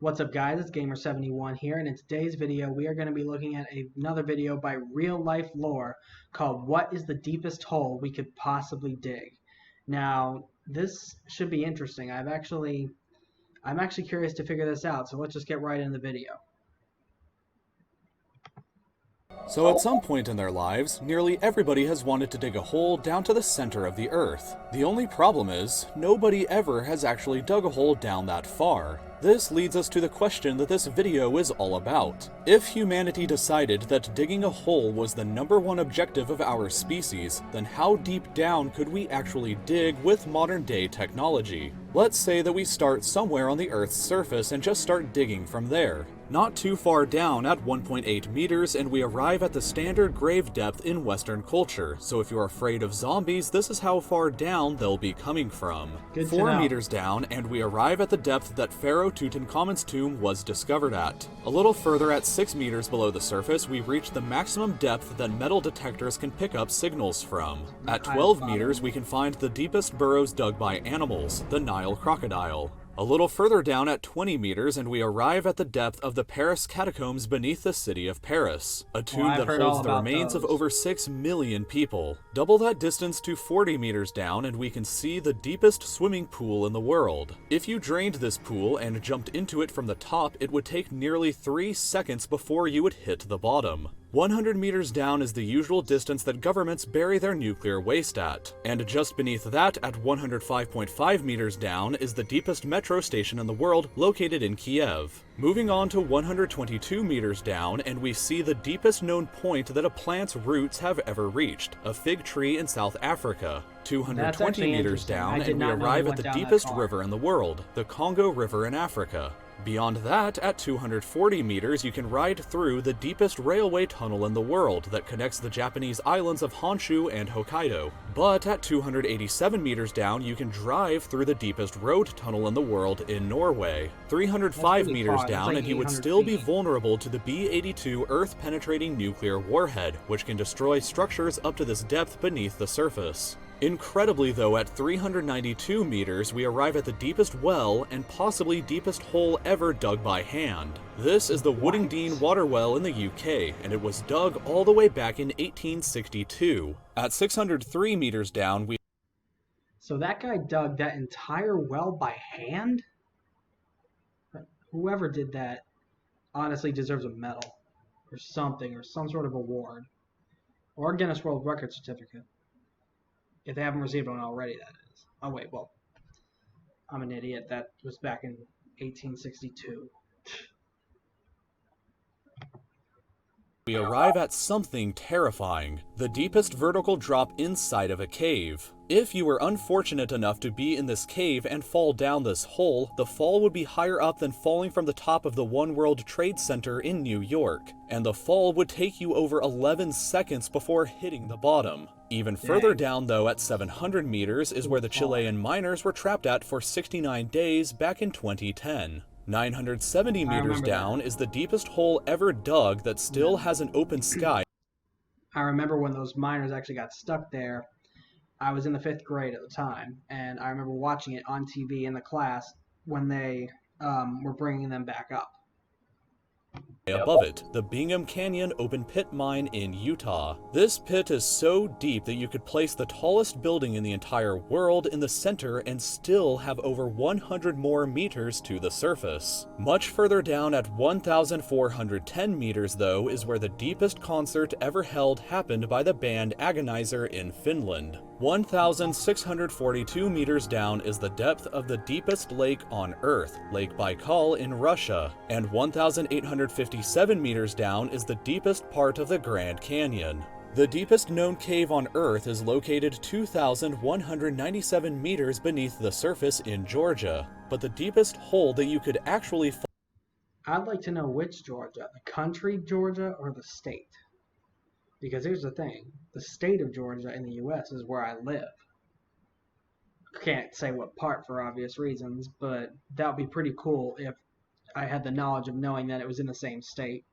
What's up guys, it's Gamer71 here, and in today's video we are going to be looking at another video by Real Life Lore called What is the Deepest Hole We Could Possibly Dig? Now, this should be interesting. I'm actually curious to figure this out, so let's just get right into the video. So at some point in their lives, nearly everybody has wanted to dig a hole down to the center of the Earth. The only problem is, nobody ever has actually dug a hole down that far. This leads us to the question that this video is all about. If humanity decided that digging a hole was the #1 objective of our species, then how deep down could we actually dig with modern day technology? Let's say that we start somewhere on the Earth's surface and just start digging from there. Not too far down at 1.8 meters, and we arrive at the standard grave depth in Western culture, so if you're afraid of zombies, this is how far down they'll be coming from. Good to 4 know. meters down, and we arrive at the depth that Pharaoh Tutankhamun's tomb was discovered at. A little further at 6 meters below the surface, we reach the maximum depth that metal detectors can pick up signals from. At 12 meters, we can find the deepest burrows dug by animals, the Nile crocodile. A little further down at 20 meters, and we arrive at the depth of the Paris catacombs beneath the city of Paris, a tomb I've that heard all holds the about remains of those. over 6 million people. Double that distance to 40 meters down, and we can see the deepest swimming pool in the world. If you drained this pool and jumped into it from the top, it would take nearly 3 seconds before you would hit the bottom. 100 meters down is the usual distance that governments bury their nuclear waste at. And just beneath that, at 105.5 meters down, is the deepest metro station in the world, located in Kiev. Moving on to 122 meters down, and we see the deepest known point that a plant's roots have ever reached, a fig tree in South Africa. 220 actually meters interesting. down, I did and we not know arrive they at the went down that deepest far. river in the world, the Congo River in Africa. Beyond that, at 240 meters, you can ride through the deepest railway tunnel in the world that connects the Japanese islands of Honshu and Hokkaido. But at 287 meters down, you can drive through the deepest road tunnel in the world in Norway. 305 really meters far. That's down, like and you would 800 still be feet. vulnerable to the B-82 Earth-penetrating nuclear warhead, which can destroy structures up to this depth beneath the surface. Incredibly though, at 392 meters, we arrive at the deepest well and possibly deepest hole ever dug by hand. This is the Woodingdean water well in the UK, and it was dug all the way back in 1862. At 603 meters down, we So that guy dug that entire well by hand? Whoever did that honestly deserves a medal or something, or some sort of award, or a Guinness World Record certificate. If they haven't received one already, that is. Oh wait, well, I'm an idiot. That was back in 1862. arrive at something terrifying, the deepest vertical drop inside of a cave. If you were unfortunate enough to be in this cave and fall down this hole, the fall would be higher up than falling from the top of the One World Trade Center in New York, and the fall would take you over 11 seconds before hitting the bottom. Even further down though, at 700 meters, is where the Chilean miners were trapped at for 69 days back in 2010. 970 meters down is the deepest hole ever dug that still has an open sky. I remember when those miners actually got stuck there. I was in the 5th grade at the time, and I remember watching it on TV in the class when they were bringing them back up. Above it, the Bingham Canyon open pit mine in Utah. This pit is so deep that you could place the tallest building in the entire world in the center and still have over 100 more meters to the surface. Much further down at 1,410 meters though is where the deepest concert ever held happened by the band Agonizer in Finland. 1,642 meters down is the depth of the deepest lake on Earth, Lake Baikal in Russia, and 1,857 meters down is the deepest part of the Grand Canyon. The deepest known cave on Earth is located 2,197 meters beneath the surface in Georgia, but the deepest hole that you could actually find. I'd like to know which Georgia, the country Georgia or the state. Because here's the thing, the state of Georgia in the US is where I live. Can't say what part for obvious reasons, but that would be pretty cool if I had the knowledge of knowing that it was in the same state.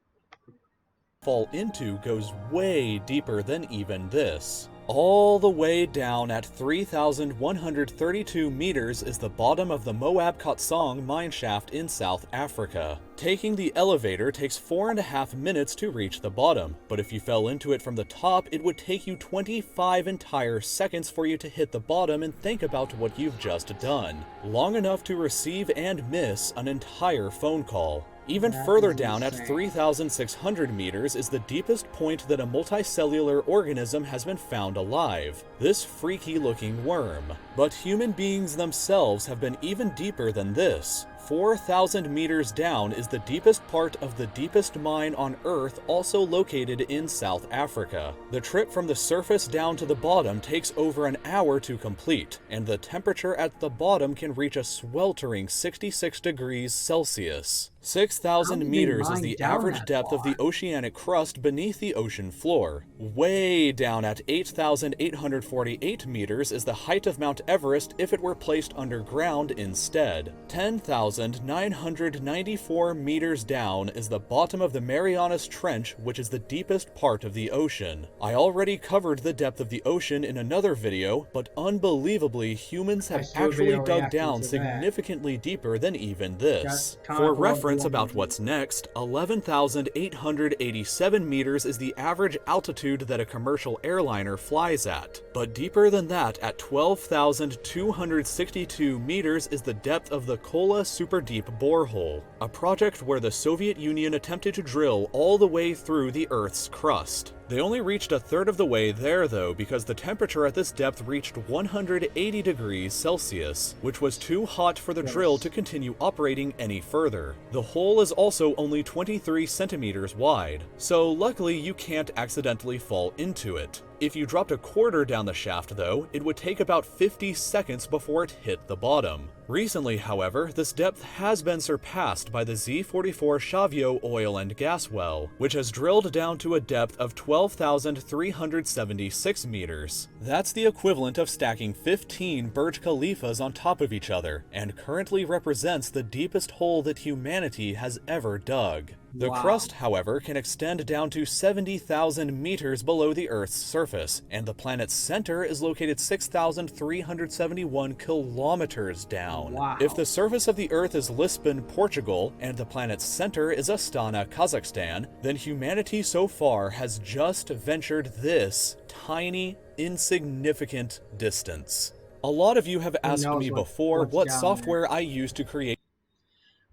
Fall into goes way deeper than even this. All the way down at 3,132 meters is the bottom of the Moab Khotsong mineshaft in South Africa. Taking the elevator takes 4.5 minutes to reach the bottom, but if you fell into it from the top, it would take you 25 entire seconds for you to hit the bottom and think about what you've just done. Long enough to receive and miss an entire phone call. Even further down at 3,600 meters is the deepest point that a multicellular organism has been found alive, this freaky looking worm. But human beings themselves have been even deeper than this. 4,000 meters down is the deepest part of the deepest mine on Earth, also located in South Africa. The trip from the surface down to the bottom takes over an hour to complete, and the temperature at the bottom can reach a sweltering 66 degrees Celsius. 6,000 meters is the average depth of the oceanic crust beneath the ocean floor. Way down at 8,848 meters is the height of Mount Everest if it were placed underground instead. 10,994 meters down is the bottom of the Marianas Trench, which is the deepest part of the ocean. I already covered the depth of the ocean in another video, but unbelievably, humans have actually dug down significantly deeper than even this. For reference about what's next, 11,887 meters is the average altitude that a commercial airliner flies at. But deeper than that, at 12,262 meters is the depth of the Kola Super Deep Borehole, a project where the Soviet Union attempted to drill all the way through the Earth's crust. They only reached a third of the way there though, because the temperature at this depth reached 180 degrees Celsius, which was too hot for the drill to continue operating any further. The hole is also only 23 centimeters wide, so luckily you can't accidentally fall into it. If you dropped a quarter down the shaft though, it would take about 50 seconds before it hit the bottom. Recently, however, this depth has been surpassed by the Z44 Shavio oil and gas well, which has drilled down to a depth of 12,376 meters. That's the equivalent of stacking 15 Burj Khalifas on top of each other, and currently represents the deepest hole that humanity has ever dug. The crust, however, can extend down to 70,000 meters below the Earth's surface, and the planet's center is located 6,371 kilometers down. If the surface of the Earth is Lisbon, Portugal, and the planet's center is Astana, Kazakhstan, then humanity so far has just ventured this tiny, insignificant distance. A lot of you have asked me before what software I use to create.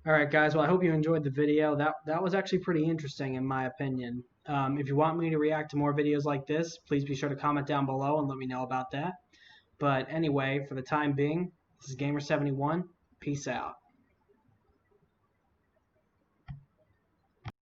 Alright guys, well I hope you enjoyed the video. That was actually pretty interesting in my opinion. If you want me to react to more videos like this, please be sure to comment down below and let me know about that. But anyway, for the time being, this is Gamer71. Peace out.